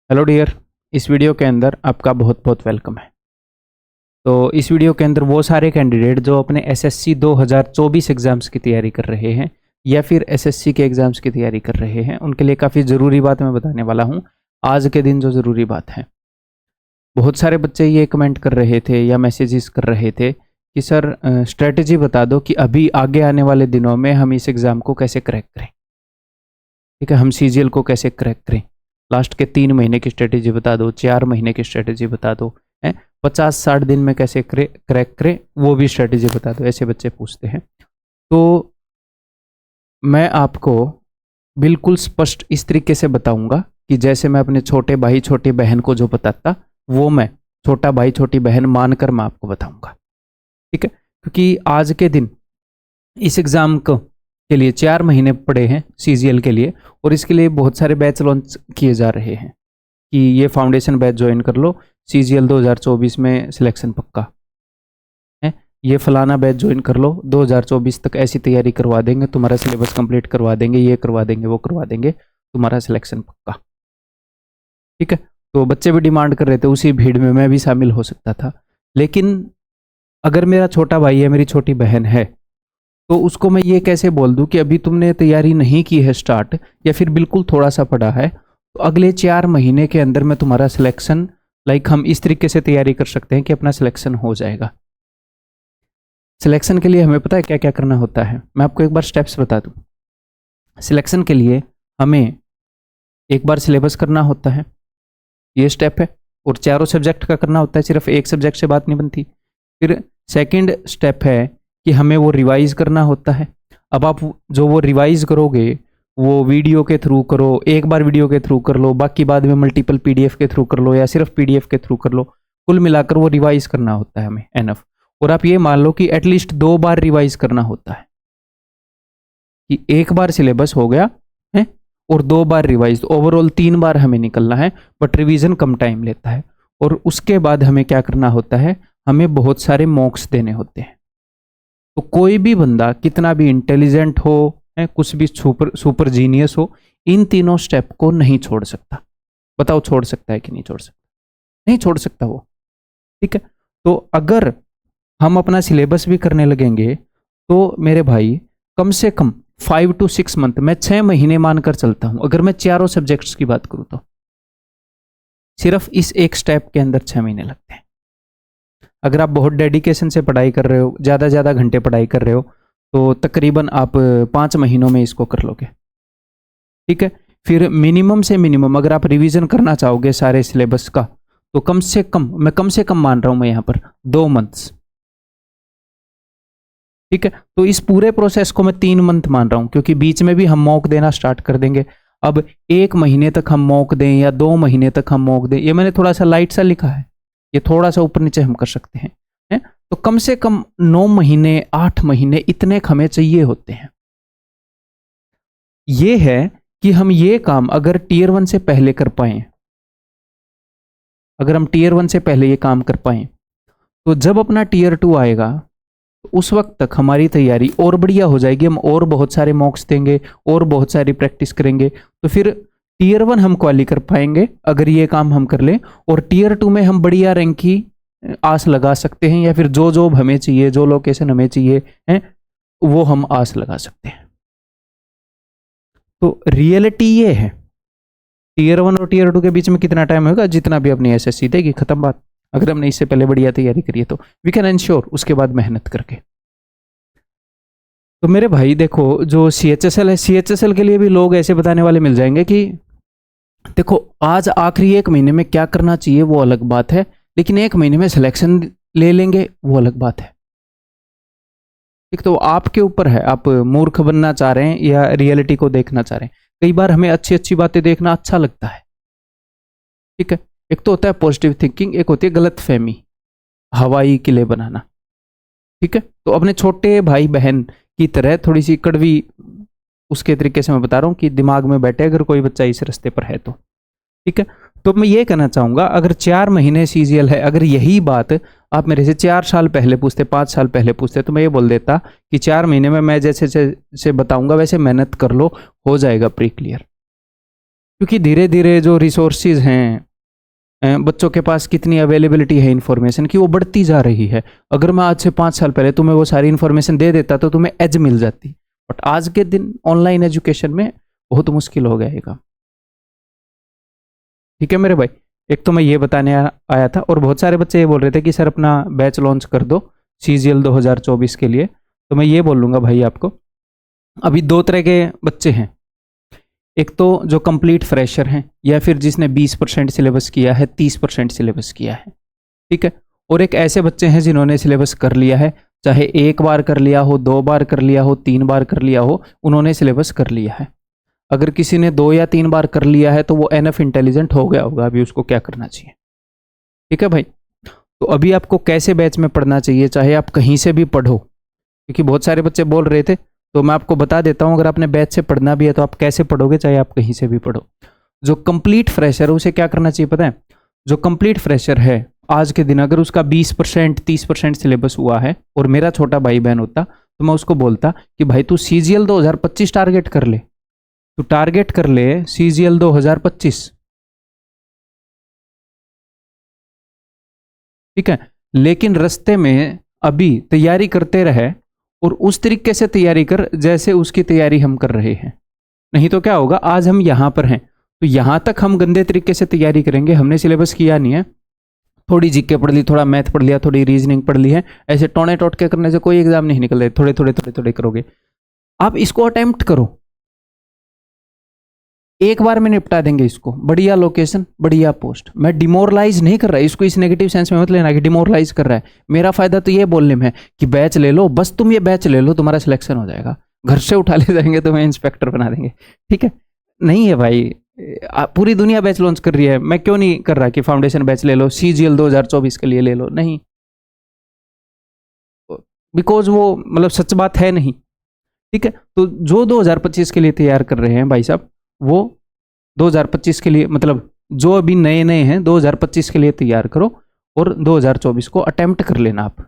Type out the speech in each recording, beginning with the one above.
Hello dear. इस video के अंदर आपका बहुत बहुत वेलकम है। तो इस वीडियो के अंदर वो सारे कैंडिडेट जो अपने एसएससी 2024 एग्ज़ाम्स की तैयारी कर रहे हैं या फिर एसएससी के एग्ज़ाम्स की तैयारी कर रहे हैं उनके लिए काफ़ी ज़रूरी बात मैं बताने वाला हूँ। आज के दिन जो ज़रूरी बात है, बहुत सारे बच्चे ये कमेंट कर रहे थे या मैसेजेस कर रहे थे कि सर स्ट्रेटजी बता दो कि अभी आगे आने वाले दिनों में हम इस एग्ज़ाम को कैसे क्रैक करें। ठीक है, हम सीजीएल को कैसे क्रैक करें। लास्ट के 3 महीने की स्ट्रेटेजी बता दो, 4 महीने की स्ट्रेटेजी बता दो, है 50-60 दिन में कैसे क्रैक करें वो भी स्ट्रेटेजी बता दो, ऐसे बच्चे पूछते हैं। तो मैं आपको बिल्कुल स्पष्ट इस तरीके से बताऊंगा कि जैसे मैं अपने छोटे भाई छोटी बहन को जो बताता वो मैं छोटा भाई छोटी बहन मानकर मैं आपको बताऊंगा। ठीक है, क्योंकि आज के दिन इस एग्ज़ाम को के लिए 4 महीने पड़े हैं सीजीएल के लिए, और इसके लिए बहुत सारे बैच लॉन्च किए जा रहे हैं कि ये फाउंडेशन बैच ज्वाइन कर लो, सीजीएल 2024 में सिलेक्शन पक्का है। ये फलाना बैच ज्वाइन कर लो, 2024 तक ऐसी तैयारी करवा देंगे, तुम्हारा सिलेबस कंप्लीट करवा देंगे, ये करवा देंगे वो करवा देंगे, तुम्हारा सिलेक्शन पक्का। ठीक है, तो बच्चे भी डिमांड कर रहे थे, उसी भीड़ में मैं भी शामिल हो सकता था। लेकिन अगर मेरा छोटा भाई है, मेरी छोटी बहन है, तो उसको मैं ये कैसे बोल दूं कि अभी तुमने तैयारी नहीं की है स्टार्ट, या फिर बिल्कुल थोड़ा सा पढ़ा है, तो अगले 4 महीने के अंदर में तुम्हारा सिलेक्शन हम इस तरीके से तैयारी कर सकते हैं कि अपना सिलेक्शन हो जाएगा। सिलेक्शन के लिए हमें पता है क्या क्या करना होता है, मैं आपको एक बार स्टेप्स बता दूं। सिलेक्शन के लिए हमें एक बार सिलेबस करना होता है, ये स्टेप है, और चारों सब्जेक्ट का करना होता है, सिर्फ एक सब्जेक्ट से बात नहीं बनती। फिर सेकेंड स्टेप है कि हमें वो रिवाइज करना होता है। अब आप जो वो रिवाइज करोगे वो वीडियो के थ्रू करो, एक बार वीडियो के थ्रू कर लो, बाकी बाद में मल्टीपल पीडीएफ के थ्रू कर लो, या सिर्फ पीडीएफ के थ्रू कर लो, कुल मिलाकर वो रिवाइज करना होता है हमें एनफ। और आप ये मान लो कि एटलीस्ट 2 बार रिवाइज करना होता है, कि एक बार सिलेबस हो गया है और 2 बार रिवाइज, ओवरऑल 3 बार हमें निकलना है, बट रिवीजन कम टाइम लेता है। और उसके बाद हमें क्या करना होता है, हमें बहुत सारे मॉक्स देने होते हैं। तो कोई भी बंदा कितना भी इंटेलिजेंट हो, कुछ भी सुपर जीनियस हो, इन तीनों स्टेप को नहीं छोड़ सकता। बताओ छोड़ सकता है कि नहीं छोड़ सकता? नहीं छोड़ सकता वो। ठीक है, तो अगर हम अपना सिलेबस भी करने लगेंगे तो मेरे भाई कम से कम 5 to 6 मंथ, मैं 6 महीने मानकर चलता हूं, अगर मैं चारों सब्जेक्ट्स की बात करूं तो सिर्फ इस एक स्टेप के अंदर 6 महीने लगते हैं। अगर आप बहुत डेडिकेशन से पढ़ाई कर रहे हो, ज़्यादा घंटे पढ़ाई कर रहे हो, तो तकरीबन आप 5 महीनों में इसको कर लोगे। ठीक है, फिर मिनिमम से मिनिमम अगर आप रिवीजन करना चाहोगे सारे सिलेबस का, तो कम से कम मान रहा हूं मैं यहाँ पर 2 मंथ्स। ठीक है, तो इस पूरे प्रोसेस को मैं 3 मंथ मान रहा हूं, क्योंकि बीच में भी हम मॉक देना स्टार्ट कर देंगे। अब 1 महीने तक हम मॉक दें या 2 महीने तक हम मॉक दें, ये मैंने थोड़ा सा लाइट सा लिखा है, ये थोड़ा सा ऊपर नीचे हम कर सकते हैं, है? तो कम से कम 9 महीने 8 महीने इतने हमें चाहिए होते हैं। ये है कि हम ये काम अगर टीयर 1 से पहले कर पाए, अगर हम टीयर 1 से पहले ये काम कर पाए, तो जब अपना टीयर 2 आएगा तो उस वक्त तक हमारी तैयारी और बढ़िया हो जाएगी। हम और बहुत सारे मॉक्स देंगे और बहुत सारी प्रैक्टिस करेंगे, तो फिर टीयर 1 हम क्वाली कर पाएंगे अगर ये काम हम कर लें, और टीयर 2 में हम बढ़िया रैंक की आस लगा सकते हैं, या फिर जो जॉब हमें चाहिए, जो लोकेशन हमें चाहिए है, वो हम आस लगा सकते हैं। तो रियलिटी ये है, टीयर 1 और टीयर 2 के बीच में कितना टाइम होगा, जितना भी अपनी एसएससी देगी, खत्म बात। अगर हमने इससे पहले बढ़िया तैयारी करी है तो वी कैन एंश्योर उसके बाद मेहनत करके। तो मेरे भाई देखो, जो सीएचएसएल है, सीएचएसएल के लिए भी लोग ऐसे बताने वाले मिल जाएंगे कि देखो आज आखिरी 1 महीने में क्या करना चाहिए वो अलग बात है, लेकिन 1 महीने में सिलेक्शन ले लेंगे वो अलग बात है। एक तो आपके ऊपर है, आप मूर्ख बनना चाह रहे हैं या रियलिटी को देखना चाह रहे हैं। कई बार हमें अच्छी अच्छी बातें देखना अच्छा लगता है। ठीक है, एक तो होता है पॉजिटिव थिंकिंग, एक होती है गलत फहमी, हवाई किले बनाना। ठीक है, तो अपने छोटे भाई बहन की तरह थोड़ी सी कड़वी उसके तरीके से मैं बता रहा हूँ कि दिमाग में बैठे अगर कोई बच्चा इस रास्ते पर है तो। ठीक है, तो मैं ये कहना चाहूँगा, अगर 4 महीने सीजीएल है, अगर यही बात आप मेरे से 4 साल पहले पूछते, 5 साल पहले पूछते, तो मैं ये बोल देता कि 4 महीने में मैं जैसे से बताऊंगा वैसे मेहनत कर लो, हो जाएगा प्री क्लियर। क्योंकि धीरे धीरे जो रिसोर्सेज हैं, बच्चों के पास कितनी अवेलेबिलिटी है इन्फॉर्मेशन की, वो बढ़ती जा रही है। अगर मैं आज से 5 साल पहले तुम्हें वो सारी इन्फॉर्मेशन दे देता तो तुम्हें एज मिल जाती, बट आज के दिन ऑनलाइन एजुकेशन में बहुत मुश्किल हो जाएगा। ठीक है मेरे भाई, एक तो मैं ये बताने आया था, और बहुत सारे बच्चे ये बोल रहे थे कि सर अपना बैच लॉन्च कर दो CGL 2024 के लिए। तो मैं ये बोल लूँगा भाई आपको, अभी दो तरह के बच्चे हैं। एक तो जो कंप्लीट फ्रेशर हैं, या फिर जिसने 20% सिलेबस किया है, 30% सिलेबस किया है, ठीक है। और एक ऐसे बच्चे हैं जिन्होंने सिलेबस कर लिया है, चाहे एक बार कर लिया हो, 2 बार कर लिया हो, 3 बार कर लिया हो, उन्होंने सिलेबस कर लिया है। अगर किसी ने 2 या 3 बार कर लिया है तो वो एनफ इंटेलिजेंट हो गया होगा, अभी उसको क्या करना चाहिए। ठीक है भाई, तो अभी आपको कैसे बैच में पढ़ना चाहिए, चाहे आप कहीं से भी पढ़ो, क्योंकि बहुत सारे बच्चे बोल रहे थे, तो मैं आपको बता देता हूं, अगर आपने बैच से पढ़ना भी है तो आप कैसे पढ़ोगे, चाहे आप कहीं से भी पढ़ो। जो कंप्लीट फ्रेशर है उसे क्या करना चाहिए पता है? जो कंप्लीट फ्रेशर है आज के दिन, अगर उसका 20% 30% सिलेबस हुआ है और मेरा छोटा भाई बहन होता, तो मैं उसको बोलता कि भाई तू CGL 2025 टारगेट कर ले, तू टारगेट कर ले CGL 2025। ठीक है, लेकिन रास्ते में अभी तैयारी करते रहे, और उस तरीके से तैयारी कर जैसे उसकी तैयारी हम कर रहे हैं। नहीं तो क्या होगा, आज हम यहां पर हैं तो यहां तक हम गंदे तरीके से तैयारी करेंगे, हमने सिलेबस किया नहीं है, थोड़ी जीके पढ़ ली, थोड़ा मैथ पढ़ लिया, थोड़ी रीजनिंग पढ़ ली है, ऐसे टोने टोटके करने से कोई एग्जाम नहीं निकल रहे, थोड़े थोड़े थोड़े थोड़े करोगे। आप इसको अटेम्प्ट करो, एक बार में निपटा देंगे इसको, बढ़िया लोकेशन, बढ़िया पोस्ट। मैं डिमोरलाइज नहीं कर रहा, इसको इस नेगेटिव सेंस में मत लेना कि डिमोरलाइज कर रहा है। मेरा फायदा तो ये बोलने में है कि बैच ले लो, बस तुम ये बैच ले लो, तुम्हारा सिलेक्शन हो जाएगा, घर से उठा ले जाएंगे, तुम्हें इंस्पेक्टर बना देंगे। ठीक है, नहीं है भाई, पूरी दुनिया बैच लॉन्च कर रही है, मैं क्यों नहीं कर रहा कि फाउंडेशन बैच ले लो, CGL 2024 के लिए ले लो? नहीं, बिकॉज वो मतलब सच बात है नहीं। ठीक है, तो जो 2025 के लिए तैयार कर रहे हैं भाई साहब, वो 2025 के लिए मतलब जो अभी नए नए हैं 2025 के लिए तैयार करो, और 2024 को अटेम्प्ट कर लेना आप।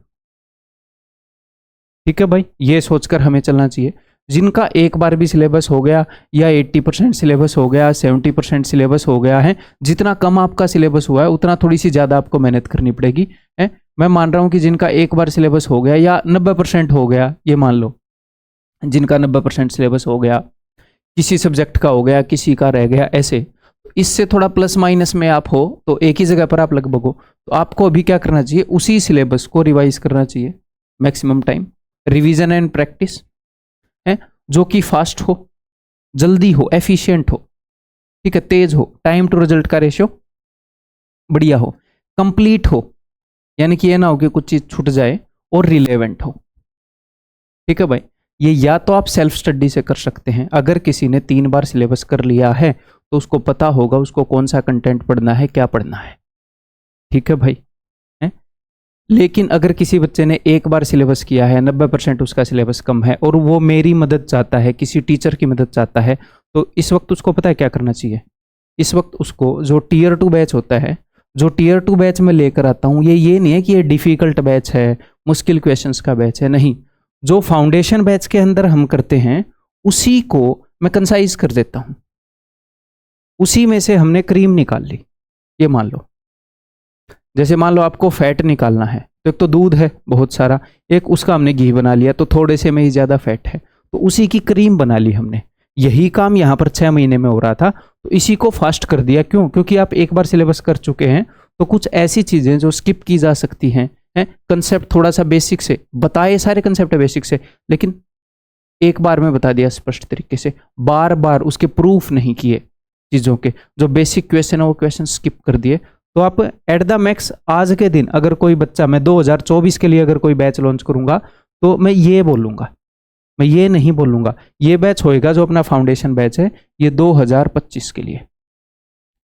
ठीक है भाई, ये सोचकर हमें चलना चाहिए। जिनका एक बार भी सिलेबस हो गया, या 80% सिलेबस हो गया, 70% सिलेबस हो गया है, जितना कम आपका सिलेबस हुआ है उतना थोड़ी सी ज़्यादा आपको मेहनत करनी पड़ेगी है। मैं मान रहा हूँ कि जिनका एक बार सिलेबस हो गया, या 90% हो गया, ये मान लो जिनका 90% सिलेबस हो गया, किसी सब्जेक्ट का हो गया, किसी का रह गया, ऐसे इससे थोड़ा प्लस माइनस में आप हो, तो एक ही जगह पर आप लगभग हो, तो आपको अभी क्या करना चाहिए, उसी सिलेबस को रिवाइज करना चाहिए maximum time, revision and practice है, जो कि फास्ट हो, जल्दी हो, एफिशिएंट हो, ठीक है, तेज हो, टाइम टू रिजल्ट का रेशियो बढ़िया हो, कंप्लीट हो, यानी कि ये ना हो कि कुछ चीज छूट जाए, और रिलेवेंट हो। ठीक है भाई, ये या तो आप सेल्फ स्टडी से कर सकते हैं, अगर किसी ने 3 बार सिलेबस कर लिया है तो उसको पता होगा उसको कौन सा कंटेंट पढ़ना है, क्या पढ़ना है। ठीक है भाई, है? लेकिन अगर किसी बच्चे ने एक बार सिलेबस किया है, 90% उसका सिलेबस कम है, और वो मेरी मदद चाहता है, किसी टीचर की मदद चाहता है, तो इस वक्त उसको पता है क्या करना चाहिए? इस वक्त उसको जो Tier 2 बैच होता है, जो Tier 2 बैच में लेकर आता हूँ, ये नहीं है कि ये डिफिकल्ट बैच है, मुश्किल क्वेश्चंस का बैच है, नहीं। जो फाउंडेशन बैच के अंदर हम करते हैं उसी को मैं कंसाइज कर देता हूं, उसी में से हमने क्रीम निकाल ली। ये मान लो, जैसे मान लो आपको फैट निकालना है, तो एक तो दूध है बहुत सारा, एक उसका हमने घी बना लिया, तो थोड़े से में ही ज्यादा फैट है, तो उसी की क्रीम बना ली हमने। यही काम यहाँ पर 6 महीने में हो रहा था, तो इसी को फास्ट कर दिया। क्यों? क्योंकि आप एक बार सिलेबस कर चुके हैं, तो कुछ ऐसी चीजें जो स्किप की जा सकती हैं, कंसेप्ट थोड़ा सा बेसिक से बताए, सारे कंसेप्ट है बेसिक से, लेकिन एक बार में बता दिया स्पष्ट तरीके से, बार बार उसके प्रूफ नहीं किए चीजों के, जो बेसिक क्वेश्चन है वो क्वेश्चन स्किप कर दिए। तो आप एट द मैक्स आज के दिन अगर कोई बच्चा, मैं 2024 के लिए अगर कोई बैच लॉन्च करूंगा, तो मैं ये बोलूंगा, मैं ये नहीं बोलूंगा ये बैच होएगा जो अपना फाउंडेशन बैच है, ये 2025 के लिए।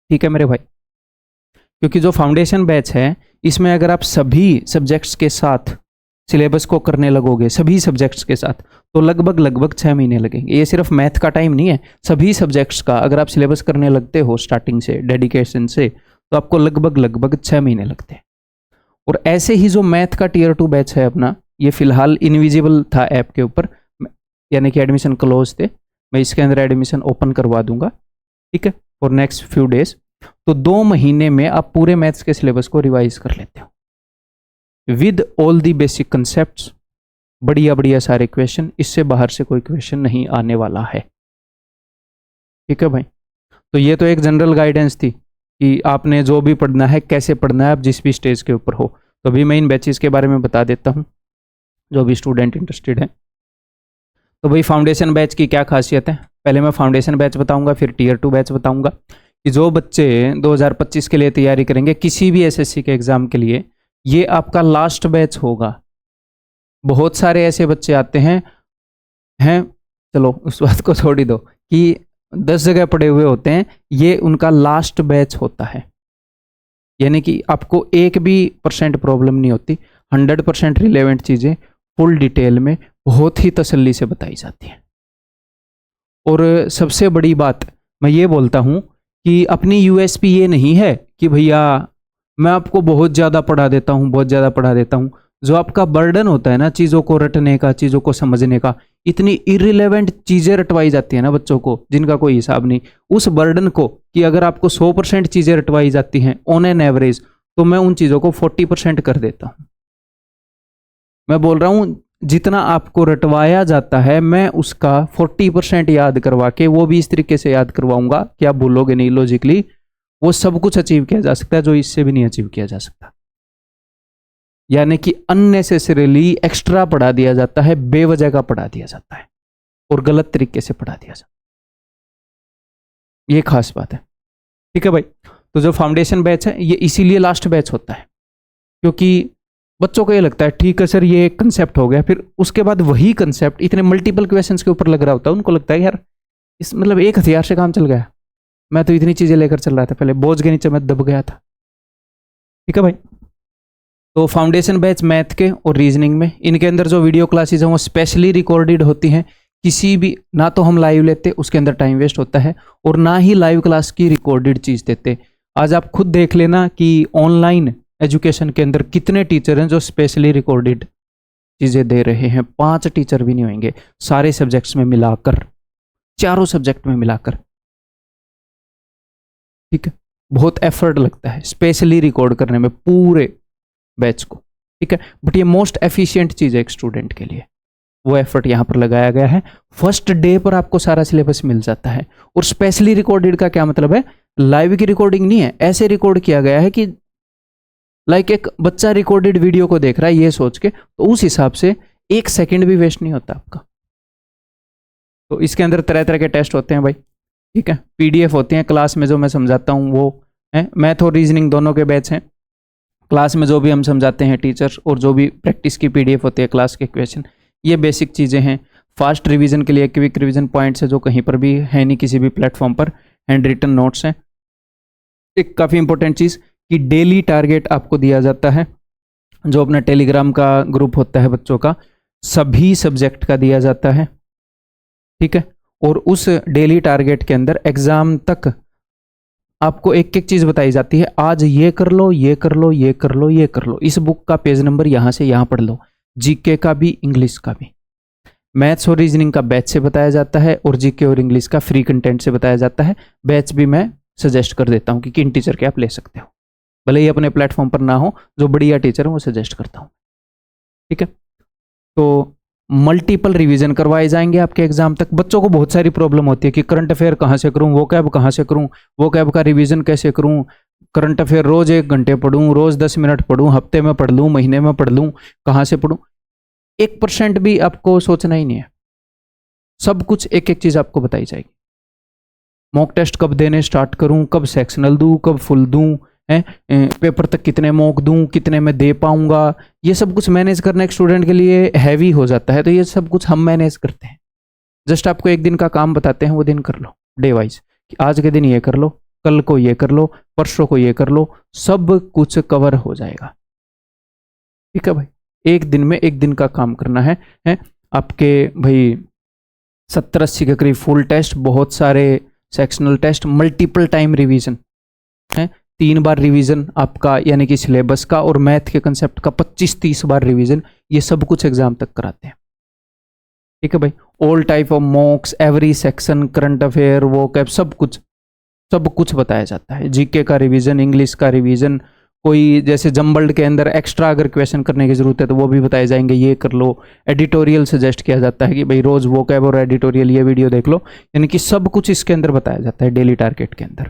ठीक है मेरे भाई, क्योंकि जो फाउंडेशन बैच है इसमें अगर आप सभी सब्जेक्ट्स के साथ सिलेबस को करने लगोगे, सभी सब्जेक्ट्स के साथ, तो लगभग 6 महीने लगेंगे। ये सिर्फ मैथ का टाइम नहीं है, सभी सब्जेक्ट्स का अगर आप सिलेबस करने लगते हो स्टार्टिंग से, डेडिकेशन से, तो आपको लगभग 6 महीने लगते हैं। और ऐसे ही जो मैथ का Tier 2 बैच है अपना, ये फिलहाल इनविजिबल था ऐप के ऊपर, यानी कि एडमिशन क्लोज थे, मैं इसके अंदर एडमिशन ओपन करवा दूंगा। ठीक है, फॉर नेक्स्ट फ्यू डेज, तो 2 महीने में आप पूरे मैथ्स के सिलेबस को रिवाइज कर लेते हो with all the basic concepts, बढ़िया बढ़िया सारे क्वेश्चन, इससे बाहर से कोई क्वेश्चन नहीं आने वाला है। ठीक है भाई, तो ये तो एक जनरल गाइडेंस थी कि आपने जो भी पढ़ना है कैसे पढ़ना है, आप जिस भी स्टेज के ऊपर हो। तो अभी मैं इन बैचेस के बारे में बता देता हूँ जो भी स्टूडेंट इंटरेस्टेड है। तो भाई फाउंडेशन बैच की क्या खासियत है, पहले मैं फाउंडेशन बैच बताऊंगा, फिर टीयर 2 बैच बताऊंगा कि जो बच्चे 2025 के लिए तैयारी करेंगे किसी भी एसएससी के एग्जाम के लिए, ये आपका लास्ट बैच होगा। बहुत सारे ऐसे बच्चे आते हैं चलो उस बात को छोड़ ही दो कि 10 जगह पड़े हुए होते हैं, ये उनका लास्ट बैच होता है। यानी कि आपको 1% प्रॉब्लम नहीं होती, 100% रिलेवेंट चीज़ें फुल डिटेल में बहुत ही तसल्ली से बताई जाती हैं। और सबसे बड़ी बात मैं ये बोलता हूँ कि अपनी यूएसपी ये नहीं है कि भैया मैं आपको बहुत ज़्यादा पढ़ा देता हूँ, बहुत ज़्यादा पढ़ा देता हूँ। जो आपका बर्डन होता है ना चीज़ों को रटने का, चीज़ों को समझने का, इतनी इरिलेवेंट चीज़ें रटवाई जाती है ना बच्चों को जिनका कोई हिसाब नहीं, उस बर्डन को कि अगर आपको 100% चीज़ें रटवाई जाती हैं ऑन एन एवरेज, तो मैं उन चीज़ों को 40% कर देता हूँ। मैं बोल रहा हूँ जितना आपको रटवाया जाता है मैं उसका 40% याद करवा के, वो भी इस तरीके से याद करवाऊंगा कि आप भूलोगे नहीं लॉजिकली, वो सब कुछ अचीव किया जा सकता है जो इससे भी नहीं अचीव किया जा सकता। यानी कि अननेसेसरीली एक्स्ट्रा पढ़ा दिया जाता है, बेवजह का पढ़ा दिया जाता है और गलत तरीके से पढ़ा दिया जाता है, ये खास बात है। ठीक है भाई, तो जो फाउंडेशन बैच है ये इसीलिए लास्ट बैच होता है क्योंकि बच्चों को ये लगता है ठीक है सर ये एक कंसेप्ट हो गया, फिर उसके बाद वही कंसेप्ट इतने मल्टीपल क्वेश्चंस के ऊपर लग रहा होता है, उनको लगता है यार इस मतलब एक हथियार से काम चल गया, मैं तो इतनी चीजें लेकर चल रहा था, पहले बोझ के नीचे मैं दब गया था। ठीक है भाई, तो फाउंडेशन बैच मैथ के और रीजनिंग में, इनके अंदर जो वीडियो क्लासेस हैं वो स्पेशली रिकॉर्डेड होती हैं। किसी भी, ना तो हम लाइव लेते उसके अंदर टाइम वेस्ट होता है, और ना ही लाइव क्लास की रिकॉर्डेड चीज़ देते। आज आप खुद देख लेना कि ऑनलाइन एजुकेशन के अंदर कितने टीचर हैं जो स्पेशली रिकॉर्डेड चीज़ें दे रहे हैं। 5 टीचर भी नहीं होंगे सारे सब्जेक्ट्स में मिलाकर, चारों सब्जेक्ट में मिलाकर। ठीक है, बहुत एफर्ट लगता है स्पेशली रिकॉर्ड करने में पूरे बैच को। ठीक है, बट ये मोस्ट एफिशिएंट चीज़ है एक स्टूडेंट के लिए, वो एफर्ट यहाँ पर लगाया गया है। फर्स्ट डे पर आपको सारा सिलेबस मिल जाता है। और स्पेशली रिकॉर्डेड का क्या मतलब है, लाइव की रिकॉर्डिंग नहीं है, ऐसे रिकॉर्ड किया गया है कि लाइक एक बच्चा रिकॉर्डेड वीडियो को देख रहा है ये सोच के, तो उस हिसाब से 1 सेकंड भी वेस्ट नहीं होता आपका। तो इसके अंदर तरह तरह के टेस्ट होते हैं भाई। ठीक है, पीडीएफ होती हैं क्लास में जो मैं समझाता हूँ वो है, मैथ और रीजनिंग दोनों के बैच हैं। क्लास में जो भी हम समझाते हैं टीचर्स, और जो भी प्रैक्टिस की पीडीएफ होती है क्लास के क्वेश्चन, ये बेसिक चीज़ें हैं। फास्ट रिवीजन के लिए क्विक रिवीजन पॉइंट्स है जो कहीं पर भी है नहीं, किसी भी प्लेटफॉर्म पर हैंड रिटन नोट्स हैं। एक काफ़ी इंपॉर्टेंट चीज़ कि डेली टारगेट आपको दिया जाता है, जो अपना टेलीग्राम का ग्रुप होता है बच्चों का, सभी सब्जेक्ट का दिया जाता है। ठीक है, और उस डेली टारगेट के अंदर एग्जाम तक आपको एक एक चीज़ बताई जाती है। आज ये कर लो, ये कर लो, ये कर लो, ये कर लो, इस बुक का पेज नंबर यहाँ से यहाँ पढ़ लो, जीके का भी इंग्लिश का भी। मैथ्स और रीजनिंग का बैच से बताया जाता है, और जीके और इंग्लिश का फ्री कंटेंट से बताया जाता है। बैच भी मैं सजेस्ट कर देता हूँ कि किन टीचर के आप ले सकते हो, भले ही अपने प्लेटफॉर्म पर ना हो, जो बढ़िया टीचर है वो सजेस्ट करता हूँ। ठीक है, तो मल्टीपल रिवीजन करवाए जाएंगे आपके एग्जाम तक। बच्चों को बहुत सारी प्रॉब्लम होती है कि करंट अफेयर कहाँ से करूँ, वो कैब कहाँ से करूँ, वो कैब का रिवीजन कैसे करूँ, करंट अफेयर रोज 1 घंटे पढ़ूँ, रोज 10 मिनट पढ़ूँ, हफ्ते में पढ़ लूँ, महीने में पढ़ लूँ, कहाँ से पढ़ूँ। 1% भी आपको सोचना ही नहीं है, सब कुछ एक एक चीज़ आपको बताई जाएगी। मॉक टेस्ट कब देने स्टार्ट करूँ, कब सेक्शनल दूँ, कब फुल दूँ, पेपर तक कितने मॉक दूं, कितने में दे पाऊंगा, ये सब कुछ मैनेज करना एक स्टूडेंट के लिए हैवी हो जाता है। तो ये सब कुछ हम मैनेज करते हैं। जस्ट आपको एक दिन का काम बताते हैं, वो दिन कर लो डे वाइज, कि आज के दिन ये कर लो, कल को ये कर लो, परसों को ये कर लो, सब कुछ कवर हो जाएगा। ठीक है भाई, एक दिन में एक दिन का काम करना है आपके भाई 70-80 के करीब फुल टेस्ट, बहुत सारे sectional test, multiple time revision है, 3 बार रिवीजन आपका यानी कि सिलेबस का, और मैथ के कंसेप्ट का 25-30 बार रिवीजन, ये सब कुछ एग्जाम तक कराते हैं। ठीक है भाई, all type of मॉक्स, every section, current affair, वो कैप, सब कुछ सब कुछ बताया जाता है। जीके का रिवीजन, इंग्लिश का रिवीजन, कोई जैसे जम्बल्ड के अंदर एक्स्ट्रा अगर क्वेश्चन करने की जरूरत है तो वो भी बताए जाएंगे, ये कर लो। एडिटोरियल सजेस्ट किया जाता है कि भाई रोज वोकैब और एडिटोरियल ये वीडियो देख लो, यानी कि सब कुछ इसके अंदर बताया जाता है डेली टारगेट के अंदर,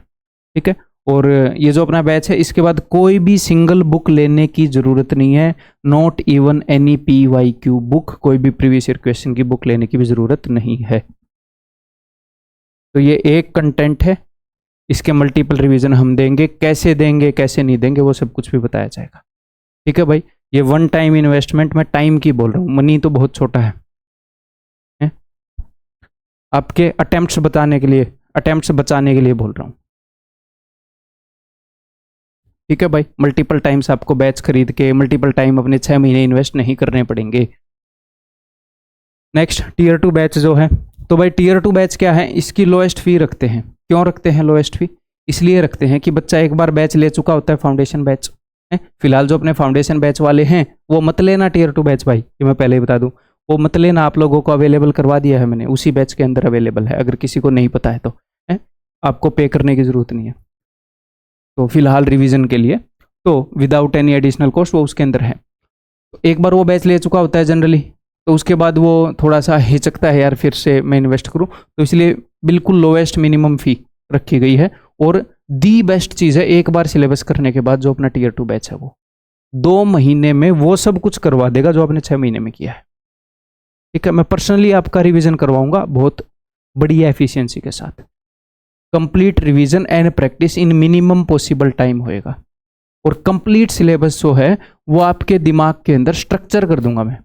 ठीक है। और ये जो अपना बैच है, इसके बाद कोई भी सिंगल बुक लेने की जरूरत नहीं है, not even any PYQ book, कोई भी प्रीवियस ईयर क्वेश्चन की बुक लेने की भी जरूरत नहीं है। तो ये एक कंटेंट है, इसके मल्टीपल रिवीजन हम देंगे, कैसे नहीं देंगे वो सब कुछ भी बताया जाएगा, ठीक है भाई। ये वन टाइम इन्वेस्टमेंट, मैं टाइम की बोल रहा हूँ, मनी तो बहुत छोटा है? आपके अटेम्प्ट्स बचाने के लिए बोल रहा हूँ, ठीक है भाई। मल्टीपल टाइम्स आपको बैच खरीद के मल्टीपल टाइम अपने 6 महीने इन्वेस्ट नहीं करने पड़ेंगे। नेक्स्ट टीयर 2 बैच जो है, तो भाई टीयर 2 बैच क्या है, इसकी लोएस्ट फी रखते हैं। क्यों रखते हैं लोएस्ट फी? इसलिए रखते हैं कि बच्चा एक बार बैच ले चुका होता है फाउंडेशन बैच है। फिलहाल जो अपने फाउंडेशन बैच वाले हैं वो मत लेना टीयर 2 बैच भाई, ये मैं पहले ही बता दूं, वो मत लेना। आप लोगों को अवेलेबल करवा दिया है मैंने, उसी बैच के अंदर अवेलेबल है, अगर किसी को नहीं पता है तो है, आपको पे करने की जरूरत नहीं है। तो फिलहाल रिवीजन के लिए तो विदाउट एनी एडिशनल कॉस्ट वो उसके अंदर है। तो एक बार वो बैच ले चुका होता है जनरली, तो उसके बाद वो थोड़ा सा हिचकता है, यार फिर से मैं इन्वेस्ट करूं, तो इसलिए बिल्कुल लोएस्ट मिनिमम फी रखी गई है। और दी बेस्ट चीज़ है, एक बार सिलेबस करने के बाद जो अपना टीयर 2 बैच है वो 2 महीने में वो सब कुछ करवा देगा जो आपने 6 महीने में किया है, ठीक है। मैं पर्सनली आपका रिवीजन करवाऊंगा बहुत बढ़िया एफिशिएंसी के साथ। Complete revision and practice in minimum possible time होएगा, और कंप्लीट सिलेबस जो है वो आपके दिमाग के अंदर स्ट्रक्चर कर दूंगा मैं।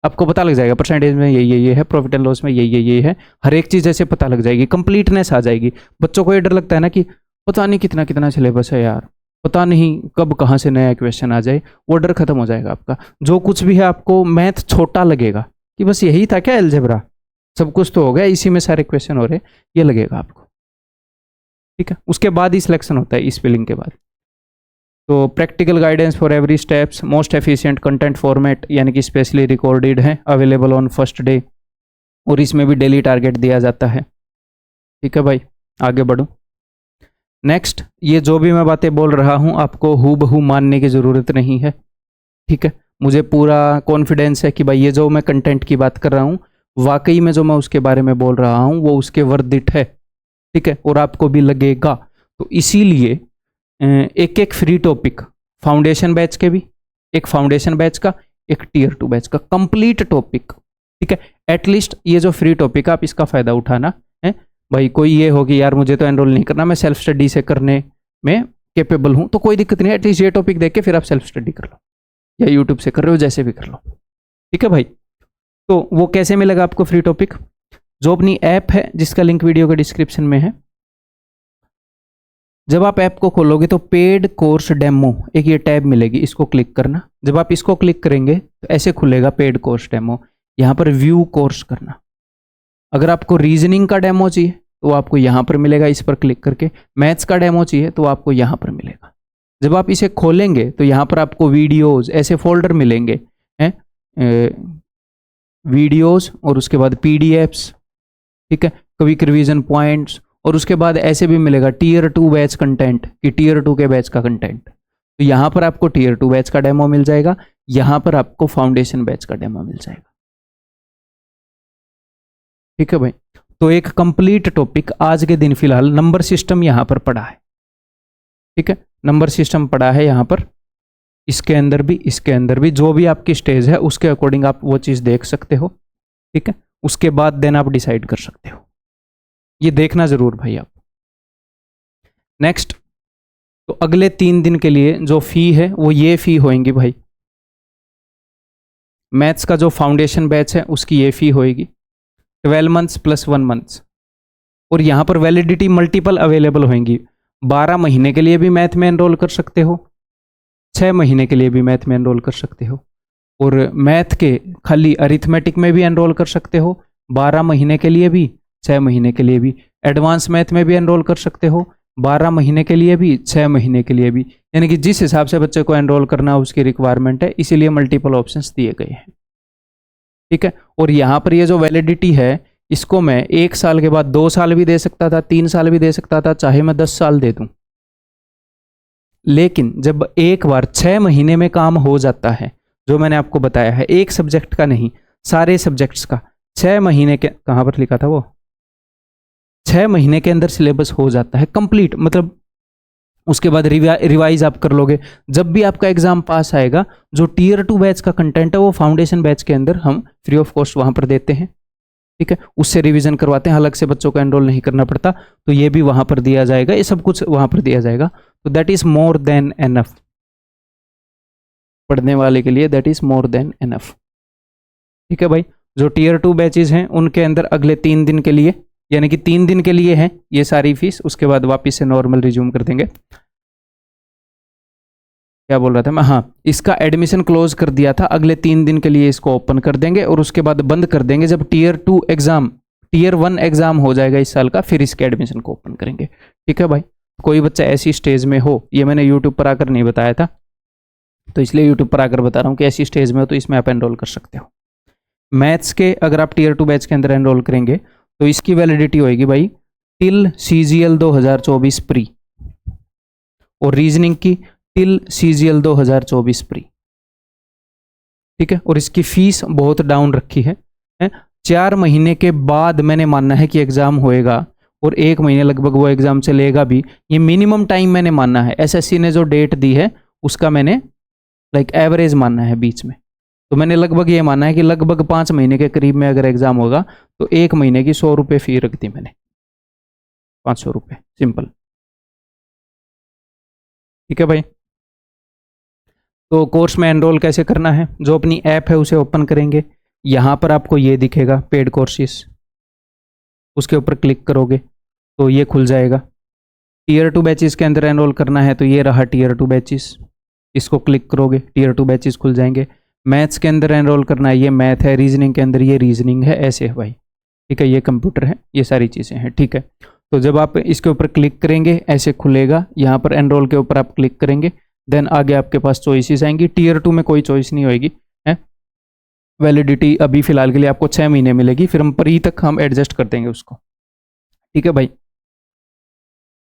आपको पता लग जाएगा परसेंटेज में ये है, प्रॉफिट एंड लॉस में ये है, हर एक चीज़ ऐसे पता लग जाएगी, कंप्लीटनेस आ जाएगी। बच्चों को ये डर लगता है ना कि पता नहीं कितना कितना सिलेबस है यार, पता नहीं कब कहाँ से नया क्वेश्चन आ जाए, वो डर खत्म हो जाएगा आपका। जो कुछ भी है आपको मैथ छोटा लगेगा कि बस यही था क्या अलजेब्रा, सब कुछ तो हो गया, इसी में सारे क्वेश्चन हो रहे, ये लगेगा आपको, ठीक है। उसके बाद ही सिलेक्शन होता है इस फिलिंग के बाद। तो practical guidance for every steps, most efficient content format यानी कि स्पेशली रिकॉर्डेड है, अवेलेबल ऑन फर्स्ट डे, और इसमें भी डेली टारगेट दिया जाता है, ठीक है भाई। आगे बढ़ूँ, नेक्स्ट, ये जो भी मैं बातें बोल रहा हूँ आपको हूबहू मानने की ज़रूरत नहीं है, ठीक है। मुझे पूरा कॉन्फिडेंस है कि भाई ये जो मैं कंटेंट की बात कर रहा हूँ वाकई में जो मैं उसके बारे में बोल रहा हूँ वो उसके वर्थ इट है, ठीक है, और आपको भी लगेगा। तो इसीलिए एक एक फ्री टॉपिक, फाउंडेशन बैच के भी, एक फाउंडेशन बैच का, एक टीयर 2 बैच का कंप्लीट टॉपिक, ठीक है। एटलीस्ट ये जो फ्री टॉपिक है आप इसका फ़ायदा उठाना है भाई। कोई ये हो कि यार मुझे तो एनरोल नहीं करना, मैं सेल्फ स्टडी से करने में कैपेबल हूँ, तो कोई दिक्कत नहीं है, एटलीस्ट ये टॉपिक देख के फिर आप सेल्फ स्टडी कर लो, या यूट्यूब से कर रहे हो, जैसे भी कर लो, ठीक है भाई। तो वो कैसे मिलेगा आपको फ्री टॉपिक? जो अपनी ऐप है जिसका लिंक वीडियो के डिस्क्रिप्शन में है, जब आप ऐप को खोलोगे तो पेड कोर्स डेमो एक ये टैब मिलेगी, इसको क्लिक करना। जब आप इसको क्लिक करेंगे तो ऐसे खुलेगा पेड कोर्स डेमो, यहाँ पर व्यू कोर्स करना। अगर आपको रीजनिंग का डेमो चाहिए तो आपको यहाँ पर मिलेगा, इस पर क्लिक करके। मैथ्स का डेमो चाहिए तो आपको यहाँ पर मिलेगा। जब आप इसे खोलेंगे तो यहाँ पर आपको वीडियोज़ ऐसे फोल्डर मिलेंगे हैं, वीडियोज़ और उसके बाद PDFs, ठीक है, क्विक रिवीजन पॉइंट्स, और उसके बाद ऐसे भी मिलेगा टीयर 2 बैच कंटेंट कि टीयर 2 के बैच का कंटेंट। तो यहाँ पर आपको टीयर 2 बैच का डेमो मिल जाएगा, यहाँ पर आपको फाउंडेशन बैच का डेमो मिल जाएगा, ठीक है भाई। तो एक कंप्लीट टॉपिक आज के दिन फिलहाल नंबर सिस्टम यहाँ पर पड़ा है, ठीक है, नंबर सिस्टम पड़ा है यहाँ पर, इसके अंदर भी जो भी आपकी स्टेज है उसके अकॉर्डिंग आप वो चीज़ देख सकते हो, ठीक है। उसके बाद देन आप डिसाइड कर सकते हो, ये देखना जरूर भाई आप। नेक्स्ट, तो अगले 3 दिन के लिए जो फी है वो ये फी होएंगी भाई। मैथ्स का जो फाउंडेशन बैच है उसकी ये फी होएगी 12 मंथ्स प्लस 1 मंथ्स, और यहाँ पर वैलिडिटी मल्टीपल अवेलेबल होंगी। 12 महीने के लिए भी मैथ में एनरोल कर सकते हो, 6 महीने के लिए भी मैथ में एनरोल कर सकते हो, और मैथ के खाली अरिथमेटिक में भी एनरोल कर सकते हो 12 महीने के लिए भी, 6 महीने के लिए भी। एडवांस मैथ में भी एनरोल कर सकते हो 12 महीने के लिए भी, 6 महीने के लिए भी, यानी कि जिस हिसाब से बच्चे को एनरोल करना उसकी रिक्वायरमेंट है, इसीलिए मल्टीपल ऑप्शंस दिए गए हैं, ठीक है। और यहाँ पर ये जो वैलिडिटी है इसको मैं 1 साल के बाद 2 साल भी दे सकता था, 3 साल भी दे सकता था, चाहे मैं 10 साल दे दूं। लेकिन जब एक बार 6 महीने में काम हो जाता है, जो मैंने आपको बताया है, एक सब्जेक्ट का नहीं, सारे सब्जेक्ट्स का 6 महीने के, कहां पर लिखा था वो, 6 महीने के अंदर सिलेबस हो जाता है कंप्लीट। मतलब उसके बाद रिवाइज आप कर लोगे। जब भी आपका एग्जाम पास आएगा, जो टीयर 2 बैच का कंटेंट है वो फाउंडेशन बैच के अंदर हम फ्री ऑफ कॉस्ट वहां पर देते हैं, ठीक है। उससे रिवीजन करवाते हैं, अलग से बच्चों को एनरोल नहीं करना पड़ता, तो ये भी वहां पर दिया जाएगा, ये सब कुछ वहां पर दिया जाएगा। तो that is more than enough, पढ़ने वाले के लिए that is more than enough, ठीक है भाई। जो टीयर 2 बैचेज हैं उनके अंदर अगले 3 दिन के लिए, यानी कि 3 दिन के लिए है ये सारी फीस, उसके बाद वापस से नॉर्मल रिज्यूम कर देंगे। क्या बोल रहा था मैं, हाँ, इसका एडमिशन क्लोज कर दिया था, अगले 3 दिन के लिए इसको ओपन कर देंगे और उसके बाद बंद कर देंगे जब टीयर 2 एग्जाम, टीयर 1 एग्जाम हो जाएगा इस साल का, फिर इसके एडमिशन को ओपन करेंगे, ठीक है भाई। कोई बच्चा ऐसी स्टेज में हो, ये मैंने यूट्यूब पर आकर नहीं बताया था, तो इसलिए यूट्यूब पर आकर बता रहा हूँ कि ऐसी स्टेज में हो तो इसमें आप एनरोल कर सकते हो। मैथ्स के अगर आप टीयर 2 बैच के अंदर एनरोल करेंगे तो इसकी वैलिडिटी होगी भाई टिल CGL 2024 प्री, और रीजनिंग की टिल CGL 2024 प्री, ठीक है। और इसकी फीस बहुत डाउन रखी है, 4 महीने के बाद मैंने मानना है कि एग्जाम होएगा, और 1 महीने लगभग वो एग्जाम चलेगा भी, ये मिनिमम टाइम मैंने मानना है। SSC ने जो डेट दी है उसका मैंने एवरेज मानना है बीच में, तो मैंने लगभग ये माना है कि लगभग 5 महीने के करीब में अगर एग्जाम होगा तो 1 महीने की 100 रुपये फी रख दी मैंने, 500 रुपये सिंपल, ठीक है भाई। तो कोर्स में एनरोल कैसे करना है, जो अपनी ऐप है उसे ओपन करेंगे, यहाँ पर आपको ये दिखेगा पेड कोर्सेस, उसके ऊपर क्लिक करोगे तो ये खुल जाएगा। टीयर 2 बैचेस के अंदर एनरोल करना है तो ये रहा टीयर 2 बैचेस, इसको क्लिक करोगे टीयर 2 बैचेस खुल जाएंगे। मैथ्स के अंदर एनरोल करना है, ये मैथ है, रीजनिंग के अंदर ये रीजनिंग है, ऐसे है भाई, ठीक है। ये कंप्यूटर है, ये सारी चीज़ें हैं, ठीक है। तो जब आप इसके ऊपर क्लिक करेंगे ऐसे खुलेगा, यहाँ पर एनरोल के ऊपर आप क्लिक करेंगे, देन आगे आपके पास चॉइसेस आएंगी। टीयर 2 में कोई चॉइस नहीं होगी, है। वैलिडिटी अभी फिलहाल के लिए आपको 6 महीने मिलेगी, फिर हम प्री तक हम एडजस्ट कर देंगे उसको, ठीक है भाई।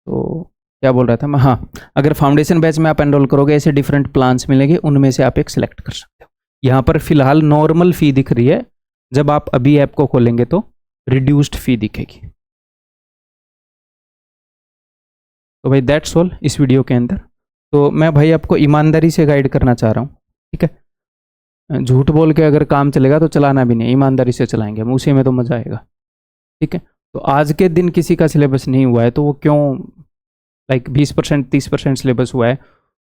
तो क्या बोल रहा था मैं, हाँ, अगर फाउंडेशन बैच में आप एनरोल करोगे ऐसे डिफरेंट प्लान्स मिलेंगे, उनमें से आप एक सिलेक्ट कर सकते हो। यहाँ पर फिलहाल नॉर्मल फी दिख रही है, जब आप अभी ऐप को खोलेंगे तो रिड्यूस्ड फी दिखेगी। तो भाई दैट्स ऑल इस वीडियो के अंदर। तो मैं भाई आपको ईमानदारी से गाइड करना चाह रहा हूँ, ठीक है। झूठ बोल के अगर काम चलेगा तो चलाना भी नहीं, ईमानदारी से चलाएंगे हम, उसी में तो मजा आएगा, ठीक है। तो आज के दिन किसी का सिलेबस नहीं हुआ है तो वो क्यों 20% 30% सिलेबस हुआ है,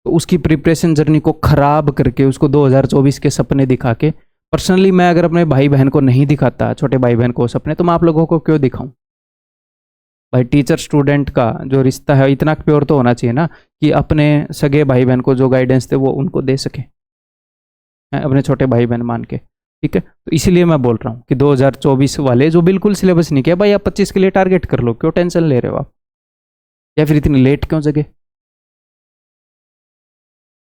तो उसकी प्रिपरेशन जर्नी को ख़राब करके उसको 2024 के सपने दिखा के, पर्सनली मैं अगर अपने भाई बहन को नहीं दिखाता, छोटे भाई बहन को सपने, तो मैं आप लोगों को क्यों दिखाऊं भाई। टीचर स्टूडेंट का जो रिश्ता है इतना प्योर तो होना चाहिए ना कि अपने सगे भाई बहन को जो गाइडेंस थे वो उनको दे सके, अपने छोटे भाई बहन मान के, ठीक है। तो इसीलिए मैं बोल रहा हूँ कि 2024 वाले जो बिल्कुल सिलेबस नहीं किया भाई, आप 25 के लिए टारगेट कर लो, क्यों टेंशन ले रहे हो आप, या फिर इतनी लेट क्यों जगे।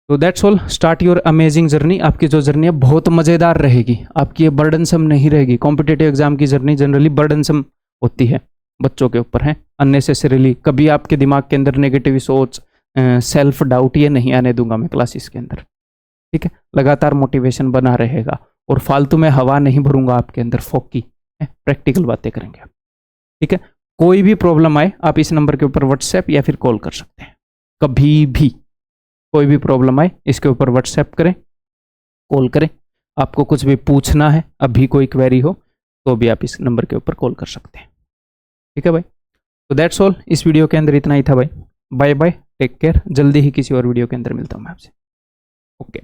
तो that's all, start your amazing journey. आपकी जो जर्नी है बहुत मज़ेदार रहेगी, आपकी ये बर्डनसम नहीं रहेगी। कॉम्पिटेटिव एग्जाम की जर्नी जनरली बर्डनसम होती है, बच्चों के ऊपर है, अननेसेसरीली। कभी आपके दिमाग के अंदर नेगेटिव सोच, सेल्फ डाउट, ये नहीं आने दूंगा मैं क्लासेस के अंदर, ठीक है। लगातार मोटिवेशन बना रहेगा और फालतू में हवा नहीं भरूंगा आपके अंदर, फोकी प्रैक्टिकल बातें करेंगे, ठीक है। कोई भी प्रॉब्लम आए आप इस नंबर के ऊपर व्हाट्सएप या फिर कॉल कर सकते हैं, कभी भी कोई भी प्रॉब्लम आए इसके ऊपर व्हाट्सएप करें, कॉल करें। आपको कुछ भी पूछना है, अभी कोई क्वेरी हो तो भी आप इस नंबर के ऊपर कॉल कर सकते हैं, ठीक है भाई। तो दैट्स ऑल, इस वीडियो के अंदर इतना ही था भाई। बाय बाय, टेक केयर, जल्दी ही किसी और वीडियो के अंदर मिलता हूँ मैं आपसे, ओके।